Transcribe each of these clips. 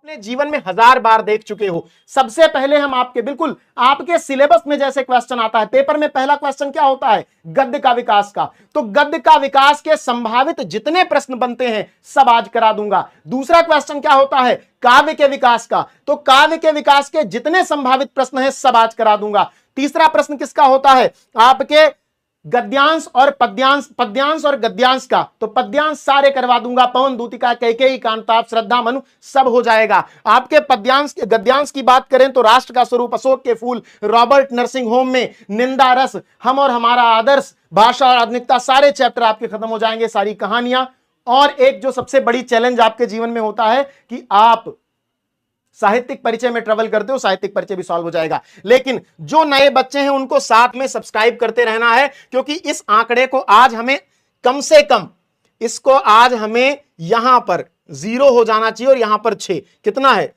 अपने जीवन में 1000 बार देख चुके हो। सबसे पहले हम आपके सिलेबस में जैसे क्वेश्चन आता है, पेपर में पहला क्वेश्चन क्या होता है? गद्य का विकास का। तो गद्य का विकास के संभावित जितने प्रश्न बनते हैं सब आज करा दूंगा। दूसरा क्वेश्चन क्या होता है? काव्य के विकास का। तो काव्य के विकास के जितने संभावित प्रश्न हैं सब आज करा दूंगा। तीसरा प्रश्न किसका होता है? आपके गद्यांश और पद्यांश और गद्यांश का। तो पद्यांश सारे करवा दूंगा। पवन दूतिका, कैकेयी, कांताप, श्रद्धा, मनु सब हो जाएगा। आपके गद्यांश की बात करें तो राष्ट्र का स्वरूप, अशोक के फूल, रॉबर्ट नर्सिंग होम में, निंदा रस, हम और हमारा आदर्श, भाषा और आधुनिकता, सारे चैप्टर आपके खत्म हो जाएंगे, सारी कहानियां। और एक जो सबसे बड़ी चैलेंज आपके जीवन में होता है कि आप साहित्यिक परिचय में ट्रेवल करते हो, साहित्यिक परिचय भी सॉल्व हो जाएगा। लेकिन जो नए बच्चे हैं उनको साथ में सब्सक्राइब करते रहना है, क्योंकि इस आंकड़े को आज हमें कम से कम यहां पर 0 हो जाना चाहिए और यहां पर 6 कितना है?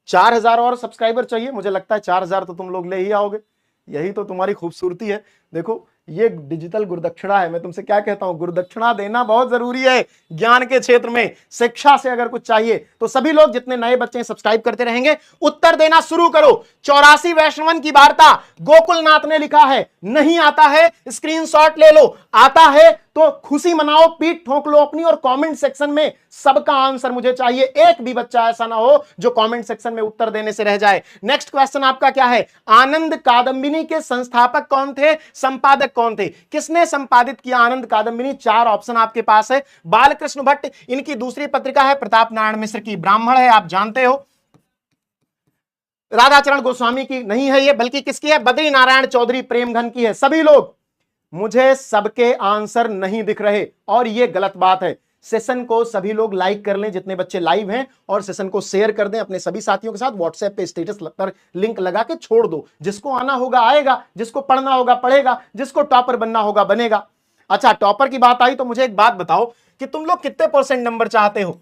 4000 और सब्सक्राइबर चाहिए। मुझे लगता है 4000 तो तुम लोग ले ही आओगे। यही तो तुम्हारी खूबसूरती है। देखो ये डिजिटल गुरुदक्षिणा है। मैं तुमसे क्या कहता हूं, गुरुदक्षिणा देना बहुत जरूरी है ज्ञान के क्षेत्र में। शिक्षा से अगर कुछ चाहिए तो सभी लोग जितने नए बच्चे सब्सक्राइब करते रहेंगे। उत्तर देना शुरू करो। 84 वैष्णवन की वार्ता गोकुलनाथ ने लिखा है। नहीं आता है स्क्रीनशॉट ले लो, आता है तो खुशी मनाओ, पीठ ठोक लो अपनी, और कमेंट सेक्शन में सबका आंसर मुझे चाहिए। एक भी बच्चा ऐसा ना हो जो कमेंट सेक्शन में उत्तर देने से रह जाए। नेक्स्ट क्वेश्चन आपका क्या है? आनंद कादंबिनी के संस्थापक कौन थे, संपादक कौन थे? किसने संपादित किया आनंद कादंबिनी? 4 ऑप्शन आपके पास है। बालकृष्ण भट्ट, इनकी दूसरी पत्रिका है प्रताप नारायण मिश्र की ब्राह्मण है, आप जानते हो। राधाचरण गोस्वामी की नहीं है ये, बल्कि किसकी है? बद्री नारायण चौधरी प्रेमघन की है। सभी लोग, मुझे सबके आंसर नहीं दिख रहे और यह गलत बात है। सेशन को सभी लोग लाइक कर लें जितने बच्चे लाइव हैं, और सेशन को शेयर कर दें अपने सभी साथियों के साथ। व्हाट्सएप पे स्टेटस पर लिंक लगा के छोड़ दो। जिसको आना होगा आएगा, जिसको पढ़ना होगा पढ़ेगा, जिसको टॉपर बनना होगा बनेगा। अच्छा, टॉपर की बात आई तो मुझे एक बात बताओ कि तुम लोग कितने % नंबर चाहते हो?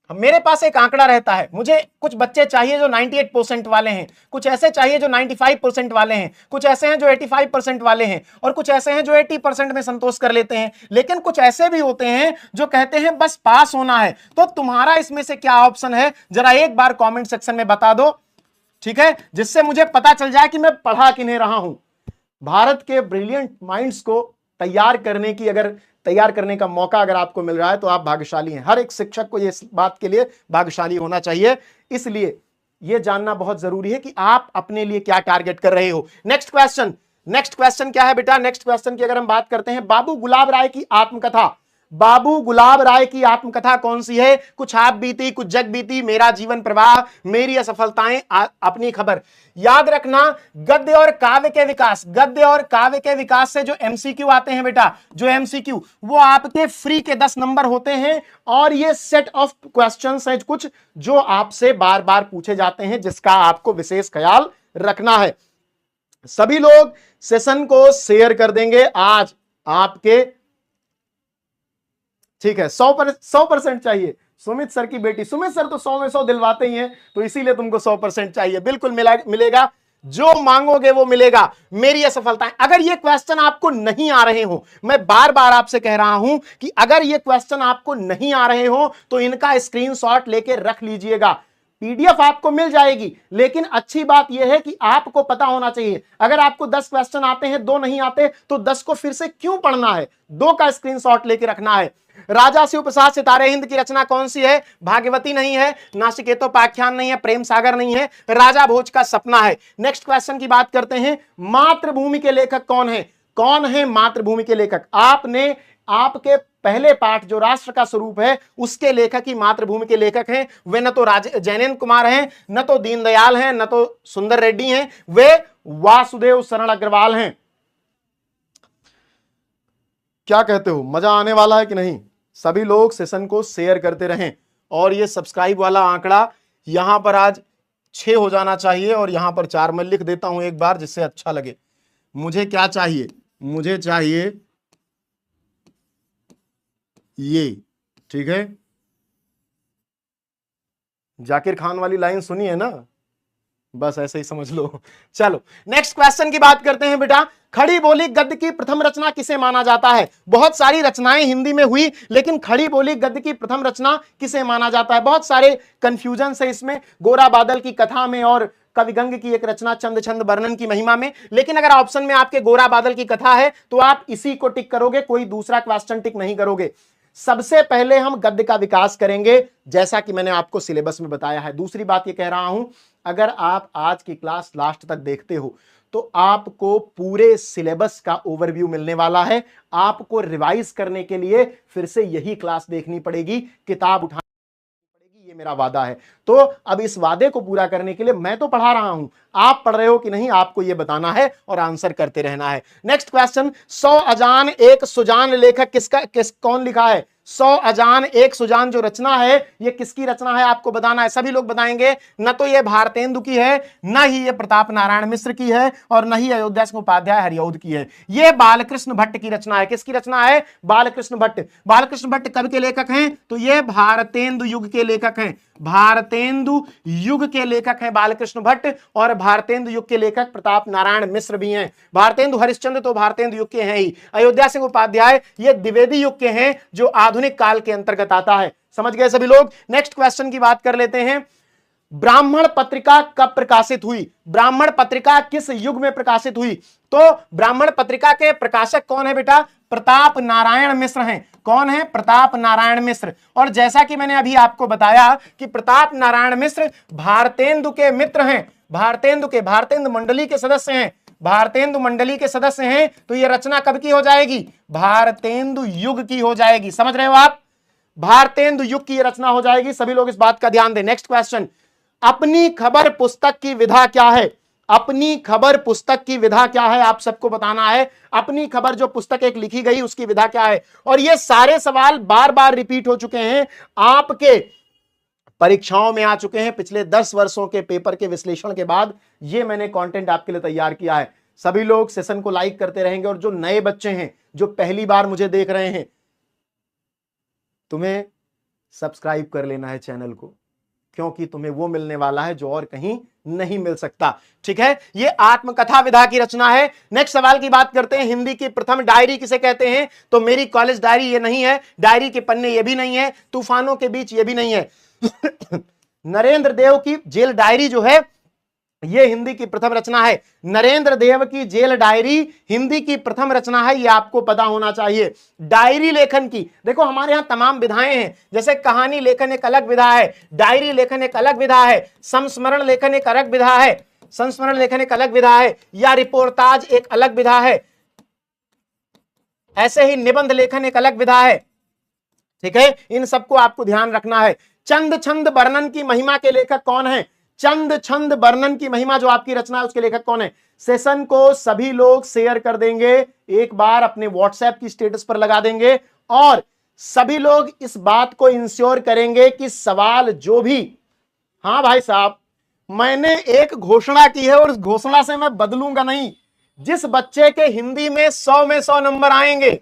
मेरे पास एक आंकड़ा रहता है। मुझे कुछ बच्चे चाहिए जो 98% वाले हैं, कुछ ऐसे चाहिए जो 95% वाले हैं, कुछ ऐसे हैं जो 85% वाले हैं, और कुछ ऐसे हैं जो 80% में संतोष कर लेते हैं। लेकिन कुछ ऐसे भी होते हैं जो कहते हैं बस पास होना है। तो तुम्हारा इसमें से क्या ऑप्शन है, जरा एक बार कॉमेंट सेक्शन में बता दो, ठीक है, जिससे मुझे पता चल जाए कि मैं पढ़ा किन्हें रहा हूं। भारत के ब्रिलियंट माइंड्स को तैयार करने का मौका अगर आपको मिल रहा है तो आप भाग्यशाली हैं। हर एक शिक्षक को इस बात के लिए भाग्यशाली होना चाहिए। इसलिए यह जानना बहुत जरूरी है कि आप अपने लिए क्या टारगेट कर रहे हो। नेक्स्ट क्वेश्चन क्या है बेटा? नेक्स्ट क्वेश्चन की अगर हम बात करते हैं, बाबू गुलाब राय की आत्मकथा। बाबू गुलाब राय की आत्मकथा कौन सी है? कुछ आप बीती, कुछ जग बीती, मेरा जीवन प्रवाह, मेरी असफलताएं, अपनी खबर। याद रखना, गद्य और काव्य के विकास से जो एमसीक्यू आते हैं बेटा, जो एमसीक्यू, वो आपके फ्री के 10 नंबर होते हैं। और ये सेट ऑफ क्वेश्चंस है कुछ जो आपसे बार बार पूछे जाते हैं, जिसका आपको विशेष ख्याल रखना है। सभी लोग सेशन को शेयर कर देंगे आज आपके, ठीक है। 100% चाहिए। सुमित सर की बेटी, सुमित सर तो 100 में 100 दिलवाते ही हैं, तो इसीलिए तुमको 100% चाहिए। बिल्कुल मिलेगा, जो मांगोगे वो मिलेगा। मेरी असफलताएं, अगर ये क्वेश्चन आपको नहीं आ रहे हो, मैं बार बार आपसे कह रहा हूं कि अगर ये क्वेश्चन आपको नहीं आ रहे हो तो इनका स्क्रीनशॉट लेके रख लीजिएगा। पीडीएफ आपको मिल जाएगी, लेकिन अच्छी बात यह है कि आपको पता होना चाहिए। अगर आपको 10 क्वेश्चन आते हैं, 2 नहीं आते, तो 10 को फिर से क्यों पढ़ना है? 2 का स्क्रीनशॉट लेके रखना है। राजा शिव प्रसाद सितारे हिंद की रचना कौन सी है? भाग्यवती नहीं है, नाचिकेतोपाख्यान नहीं है, प्रेम सागर नहीं है, राजा भोज का सपना है। नेक्स्ट क्वेश्चन की बात करते हैं, मातृभूमि के लेखक कौन है? कौन है मातृभूमि के लेखक? आपने आपके पहले पाठ जो राष्ट्र का स्वरूप है उसके लेखक ही मातृभूमि के लेखक हैं। वे न तो जैनेन्द्र कुमार हैं, न तो दीनदयाल हैं, न तो सुंदर रेड्डी हैं, वे वासुदेव शरण अग्रवाल हैं। क्या कहते हो, मजा आने वाला है कि नहीं? सभी लोग सेशन को शेयर करते रहें। और ये सब्सक्राइब वाला आंकड़ा यहां पर आज 6 हो जाना चाहिए, और यहां पर 4 मैं लिख देता हूं एक बार, जिससे अच्छा लगे। मुझे क्या चाहिए? मुझे चाहिए ये, ठीक है। जाकिर खान वाली लाइन सुनी है ना? बस ऐसे ही समझ लो। चलो नेक्स्ट क्वेश्चन की बात करते हैं बेटा। खड़ी बोली गद्य की प्रथम रचना किसे माना जाता है? बहुत सारी रचनाएं हिंदी में हुई, लेकिन खड़ी बोली गद्य की प्रथम रचना किसे माना जाता है? बहुत सारे कंफ्यूजन है इसमें, गोरा बादल की कथा में और कविगंग की एक रचना चंद छंद वर्णन की महिमा में। लेकिन अगर ऑप्शन में आपके गोरा बादल की कथा है तो आप इसी को टिक करोगे, कोई दूसरा क्वेश्चन टिक नहीं करोगे। सबसे पहले हम गद्य का विकास करेंगे, जैसा कि मैंने आपको सिलेबस में बताया है। दूसरी बात ये कह रहा हूं, अगर आप आज की क्लास लास्ट तक देखते हो तो आपको पूरे सिलेबस का ओवरव्यू मिलने वाला है। आपको रिवाइज करने के लिए फिर से यही क्लास देखनी पड़ेगी, किताब उठानी पड़ेगी, ये मेरा वादा है। तो अब इस वादे को पूरा करने के लिए मैं तो पढ़ा रहा हूं, आप पढ़ रहे हो कि नहीं आपको यह बताना है और आंसर करते रहना है। नेक्स्ट क्वेश्चन, 100 अजान एक सुजान लेखक कौन लिखा है? 100 अजान एक सुजान जो रचना है ये किसकी रचना है आपको बताना है। सभी लोग बताएंगे, न तो ये भारतेंदु की है, न ही ये प्रताप नारायण मिश्र की है, और न ही अयोध्या सिंह उपाध्याय हरिऔध की है। ये बालकृष्ण भट्ट की रचना है। किसकी रचना है? बालकृष्ण भट्ट। बालकृष्ण भट्ट कब के लेखक हैं? तो ये भारतेंदु युग के लेखक हैं। भारतेंदु युग के लेखक हैं बालकृष्ण भट्ट, और भारतेंदु युग के लेखक प्रताप नारायण मिश्र भी हैं। भारतेंदु हरिश्चंद्र तो भारतेंदु युग के हैं ही। अयोध्या सिंह उपाध्याय ये द्विवेदी युग के हैं, जो आधुनिक काल के अंतर्गत आता है। समझ गए सभी लोग? नेक्स्ट क्वेश्चन की बात कर लेते हैं। ब्राह्मण पत्रिका कब प्रकाशित हुई? ब्राह्मण पत्रिका किस युग में प्रकाशित हुई? तो ब्राह्मण पत्रिका के प्रकाशक कौन है बेटा? प्रताप नारायण मिश्र हैं। कौन है? प्रताप नारायण मिश्र। और जैसा कि मैंने अभी आपको बताया कि प्रताप नारायण मिश्र भारतेंदु के मित्र हैं, भारतेंदु मंडली के सदस्य हैं, भारतेंदु मंडली के सदस्य हैं। तो यह रचना कब की हो जाएगी? भारतेंदु युग की हो जाएगी। समझ रहे हो आप? भारतेंदु युग की रचना हो जाएगी। सभी लोग इस बात का ध्यान दें। नेक्स्ट क्वेश्चन, अपनी खबर पुस्तक की विधा क्या है? अपनी खबर पुस्तक की विधा क्या है आप सबको बताना है। अपनी खबर जो पुस्तक एक लिखी गई उसकी विधा क्या है? और ये सारे सवाल बार बार रिपीट हो चुके हैं, आपके परीक्षाओं में आ चुके हैं। पिछले 10 वर्षों के पेपर के विश्लेषण के बाद ये मैंने कंटेंट आपके लिए तैयार किया है। सभी लोग सेशन को लाइक करते रहेंगे, और जो नए बच्चे हैं जो पहली बार मुझे देख रहे हैं, तुम्हें सब्सक्राइब कर लेना है चैनल को, क्योंकि तुम्हें वो मिलने वाला है जो और कहीं नहीं मिल सकता। ठीक है, ये आत्मकथा विधा की रचना है। नेक्स्ट सवाल की बात करते हैं, हिंदी की प्रथम डायरी किसे कहते हैं? तो मेरी कॉलेज डायरी ये नहीं है, डायरी के पन्ने ये भी नहीं है, तूफानों के बीच ये भी नहीं है। नरेंद्र देव की जेल डायरी जो है ये हिंदी की प्रथम रचना है। नरेंद्र देव की जेल डायरी हिंदी की प्रथम रचना है, ये आपको पता होना चाहिए। डायरी लेखन की देखो हमारे यहां तमाम विधाएं हैं, जैसे कहानी लेखन एक अलग विधा है, डायरी लेखन एक अलग विधा है, संस्मरण लेखन एक अलग विधा है, संस्मरण लेखन एक अलग विधा है, या रिपोर्टाज एक अलग विधा है, ऐसे ही निबंध लेखन एक अलग विधा है। ठीक है, इन सबको आपको ध्यान रखना है। चंद छंद वर्णन की महिमा के लेखक कौन है? चंद छंद वर्णन की महिमा जो आपकी रचना है उसके लेखक कौन है? सेशन को सभी लोग शेयर कर देंगे, एक बार अपने व्हाट्सएप की स्टेटस पर लगा देंगे, और सभी लोग इस बात को इंश्योर करेंगे कि सवाल जो भी, हाँ भाई साहब मैंने एक घोषणा की है और उस घोषणा से मैं बदलूंगा नहीं। जिस बच्चे के हिंदी में 100 में 100 नंबर आएंगे,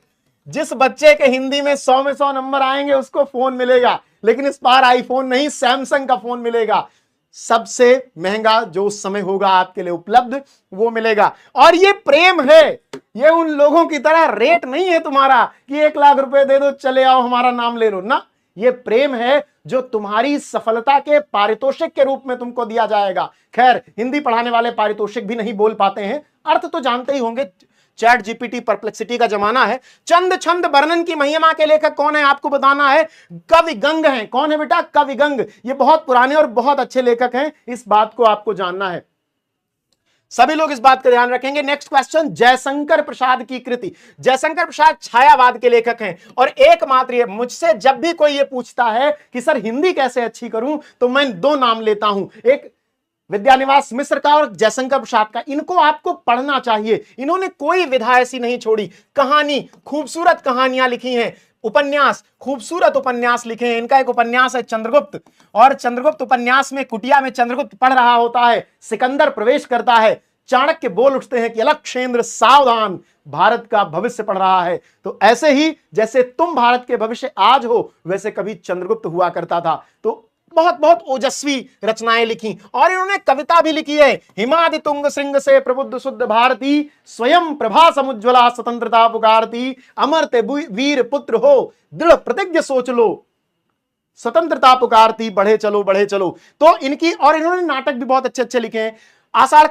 जिस बच्चे के हिंदी में 100 में 100 नंबर आएंगे उसको फोन मिलेगा, लेकिन इस बार आईफोन नहीं सैमसंग का फोन मिलेगा। सबसे महंगा जो उस समय होगा आपके लिए उपलब्ध वो मिलेगा। और ये प्रेम है, ये उन लोगों की तरह रेट नहीं है तुम्हारा कि 1 लाख रुपए दे दो चले आओ हमारा नाम ले लो ना। ये प्रेम है जो तुम्हारी सफलता के पारितोषिक के रूप में तुमको दिया जाएगा। खैर हिंदी पढ़ाने वाले पारितोषिक भी नहीं बोल पाते हैं, अर्थ तो जानते ही होंगे, चैट जीपीटी परप्लेक्सिटी का जमाना है। चंद छंद वर्णन की महिमा के लेखक कौन है आपको बताना है। कविगंग हैं। कौन है बेटा? कविगंग। ये बहुत पुराने और बहुत अच्छे लेखक हैं, इस बात को आपको जानना है। सभी लोग इस बात का ध्यान रखेंगे। नेक्स्ट क्वेश्चन, जयशंकर प्रसाद की कृति। जयशंकर प्रसाद छायावाद के लेखक हैं, और एकमात्र ये मुझसे जब भी कोई ये पूछता है कि सर हिंदी कैसे अच्छी करूं, तो मैं 2 नाम लेता हूं, एक विद्यानिवास मिश्र का और जयशंकर प्रसाद का। इनको आपको पढ़ना चाहिए, इन्होंने कोई विधा ऐसी नहीं छोड़ी। कहानी, खूबसूरत कहानियां लिखी हैं, उपन्यास, खूबसूरत उपन्यास लिखे हैं। इनका एक उपन्यास है चंद्रगुप्त, और चंद्रगुप्त उपन्यास में कुटिया में चंद्रगुप्त पढ़ रहा होता है, सिकंदर प्रवेश करता है, चाणक्य बोल उठते हैं कि अलक्षेंद्र सावधान, भारत का भविष्य पढ़ रहा है। तो ऐसे ही जैसे तुम भारत के भविष्य आज हो, वैसे कभी चंद्रगुप्त हुआ करता था। तो बहुत बहुत ओजस्वी रचनाएं लिखी। और इन्होंने कविता भी लिखी है, हिमादि तुंग श्रृंग से प्रबुद्ध शुद्ध भारती, स्वयं प्रभा समुज्ज्वला स्वतंत्रता पुकारती, अमरते वीर पुत्र हो दृढ़ प्रतिज्ञ सोच लो, स्वतंत्रता पुकारती बढ़े चलो बढ़े चलो। तो इनकी, और इन्होंने नाटक भी बहुत अच्छे अच्छे लिखे हैं। आषाढ़